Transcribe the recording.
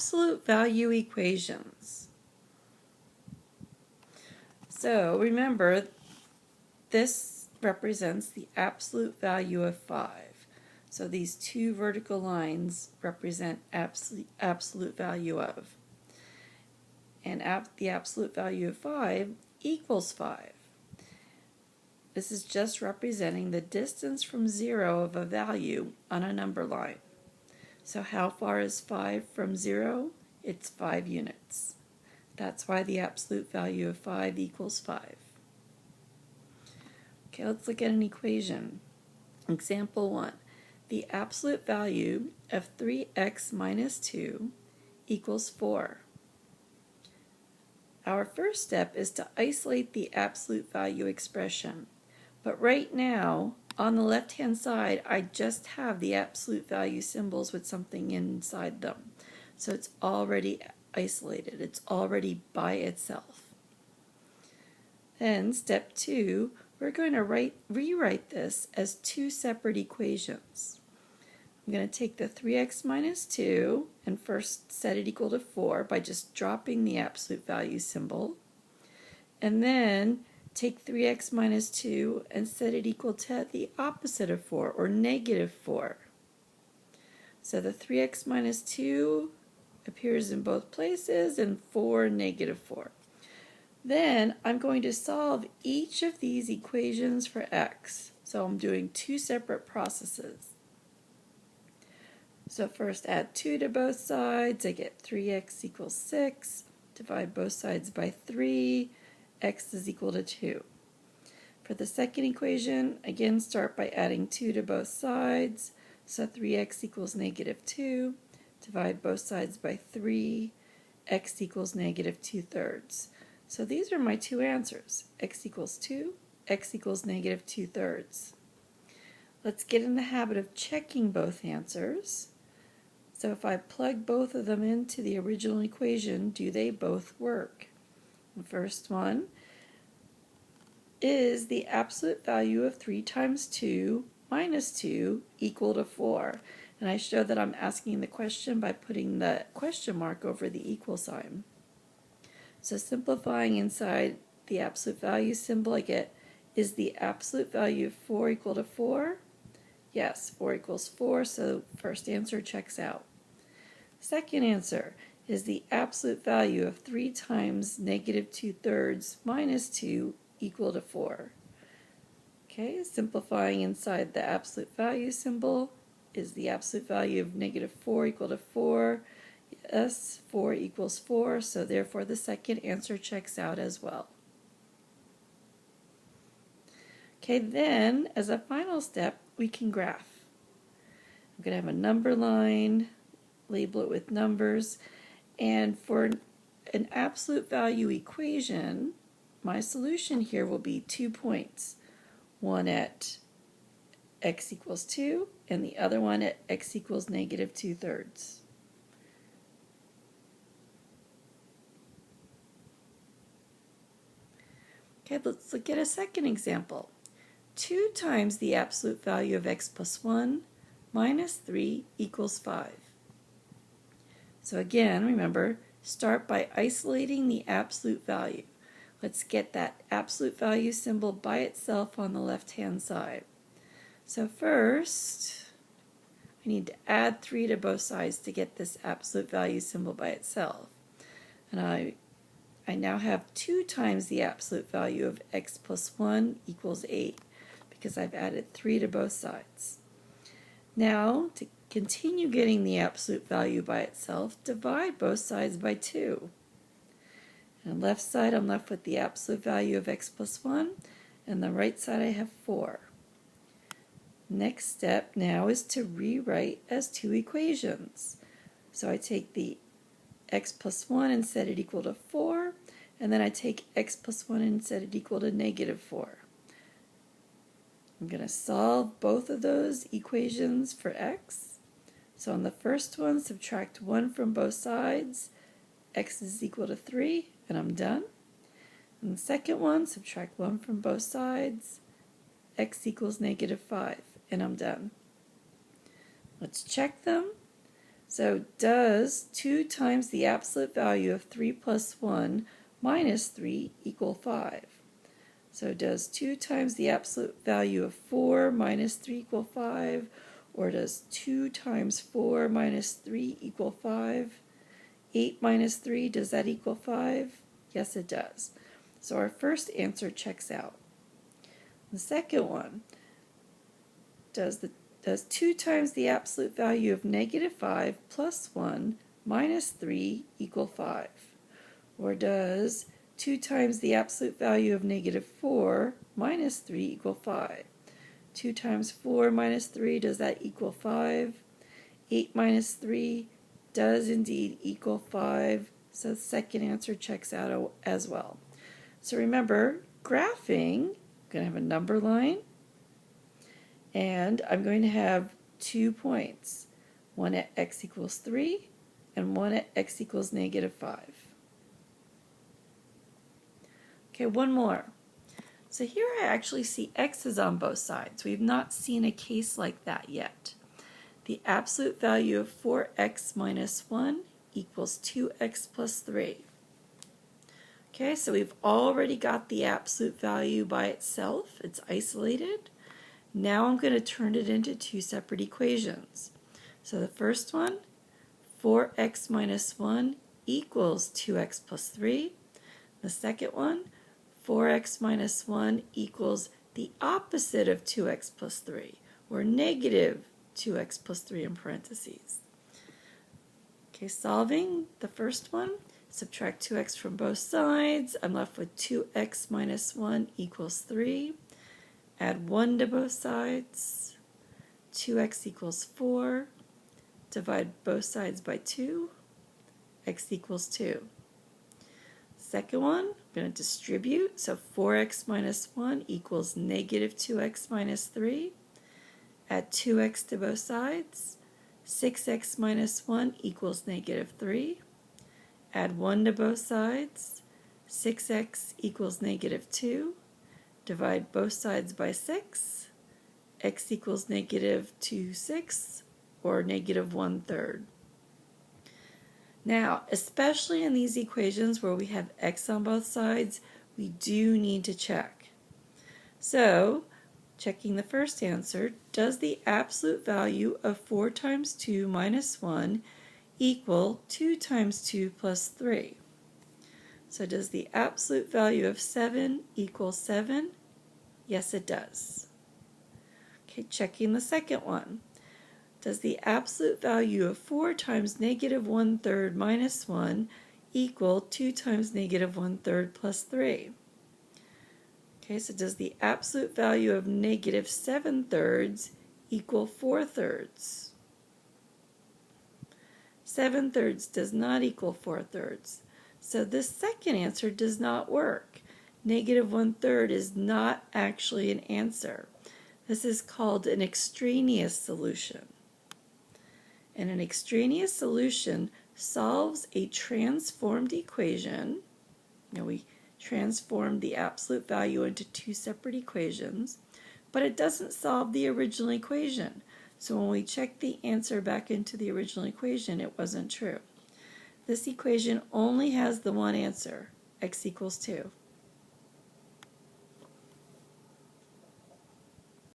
absolute value equations. So remember, this represents the absolute value of 5. So these two vertical lines represent absolute value of. And the absolute value of 5 equals 5. This is just representing the distance from 0 of a value on a number line. So how far is 5 from 0? It's 5 units. That's why the absolute value of 5 equals 5. Okay, let's look at an equation. Example 1. The absolute value of 3x minus 2 equals 4. Our first step is to isolate the absolute value expression. But right now, on the left-hand side, I just have the absolute value symbols with something inside them. So it's already isolated. It's already by itself. Then, step 2, we're going to rewrite this as two separate equations. I'm going to take the 3x minus 2 and first set it equal to 4 by just dropping the absolute value symbol. And then take 3x minus 2 and set it equal to the opposite of 4, or negative 4. So the 3x minus 2 appears in both places, and 4, negative 4. Then I'm going to solve each of these equations for x. So I'm doing two separate processes. So first add 2 to both sides. I get 3x equals 6. Divide both sides by 3. X is equal to 2. For the second equation, again start by adding 2 to both sides. So 3x equals negative 2. Divide both sides by 3. X equals negative 2/3. So these are my two answers. X equals 2. X equals negative 2/3. Let's get in the habit of checking both answers. So if I plug both of them into the original equation, do they both work? The first one is the absolute value of 3 times 2 minus 2 equal to 4. And I show that I'm asking the question by putting the question mark over the equal sign. So simplifying inside the absolute value symbol, I get, is the absolute value of 4 equal to 4? Yes, 4 equals 4, so first answer checks out. Second answer, is the absolute value of 3 times negative 2/3 minus 2 equal to 4? Okay, simplifying inside the absolute value symbol, is the absolute value of negative 4 equal to 4? Yes, 4 equals 4, so therefore the second answer checks out as well. Okay, then as a final step, we can graph. I'm going to have a number line, label it with numbers, and for an absolute value equation, my solution here will be 2 points. One at x equals 2, and the other one at x equals negative 2/3. Okay, let's look at a second example. 2 times the absolute value of x plus 1 minus 3 equals 5. So again, remember, start by isolating the absolute value. Let's get that absolute value symbol by itself on the left-hand side. So first, I need to add 3 to both sides to get this absolute value symbol by itself. And I now have 2 times the absolute value of x plus 1 equals 8 because I've added 3 to both sides. Now, to continue getting the absolute value by itself, divide both sides by 2. And on the left side, I'm left with the absolute value of x plus 1, and the right side I have 4. Next step now is to rewrite as two equations. So I take the x plus 1 and set it equal to 4, and then I take x plus 1 and set it equal to negative 4. I'm going to solve both of those equations for x. So on the first one, subtract 1 from both sides. X is equal to 3, and I'm done. And the second one, subtract 1 from both sides. X equals negative 5, and I'm done. Let's check them. So does 2 times the absolute value of 3 plus 1 minus 3 equal 5? So does 2 times the absolute value of 4 minus 3 equal 5? Or does 2 times 4 minus 3 equal 5? 8 minus 3, does that equal 5? Yes, it does. So our first answer checks out. The second one, does 2 times the absolute value of negative 5 plus 1 minus 3 equal 5? Or does 2 times the absolute value of negative 4 minus 3 equal 5? 2 times 4 minus 3, does that equal 5? 8 minus 3 does indeed equal 5, so the second answer checks out as well. So remember, graphing, I'm going to have a number line, and I'm going to have 2 points, one at x equals 3 and one at x equals negative 5. Okay, one more. So here I actually see x's on both sides. We've not seen a case like that yet. The absolute value of 4x minus 1 equals 2x plus 3. Okay, so we've already got the absolute value by itself. It's isolated. Now I'm going to turn it into two separate equations. So the first one, 4x minus 1 equals 2x plus 3. The second one, 4x minus 1 equals the opposite of 2x plus 3, or negative 2x plus 3 in parentheses. Okay, solving the first one, subtract 2x from both sides. I'm left with 2x minus 1 equals 3. Add 1 to both sides. 2x equals 4. Divide both sides by 2. X equals 2. Second one, I'm going to distribute. So 4x minus 1 equals negative 2x minus 3. Add 2x to both sides. 6x minus 1 equals negative 3. Add 1 to both sides. 6x equals negative 2. Divide both sides by 6. X equals negative 2/6, or negative 1/3. Now, especially in these equations where we have x on both sides, we do need to check. So, checking the first answer, does the absolute value of 4 times 2 minus 1 equal 2 times 2 plus 3? So does the absolute value of 7 equal 7? Yes, it does. Okay, checking the second one. Does the absolute value of 4 times negative 1/3 minus 1 equal 2 times negative 1/3 plus 3? Okay, so does the absolute value of negative 7/3 equal 4/3? 7/3 does not equal 4/3. So this second answer does not work. Negative 1/3 is not actually an answer. This is called an extraneous solution. And an extraneous solution solves a transformed equation. Now we transformed the absolute value into two separate equations, but it doesn't solve the original equation. So when we check the answer back into the original equation, it wasn't true. This equation only has the one answer, x equals 2.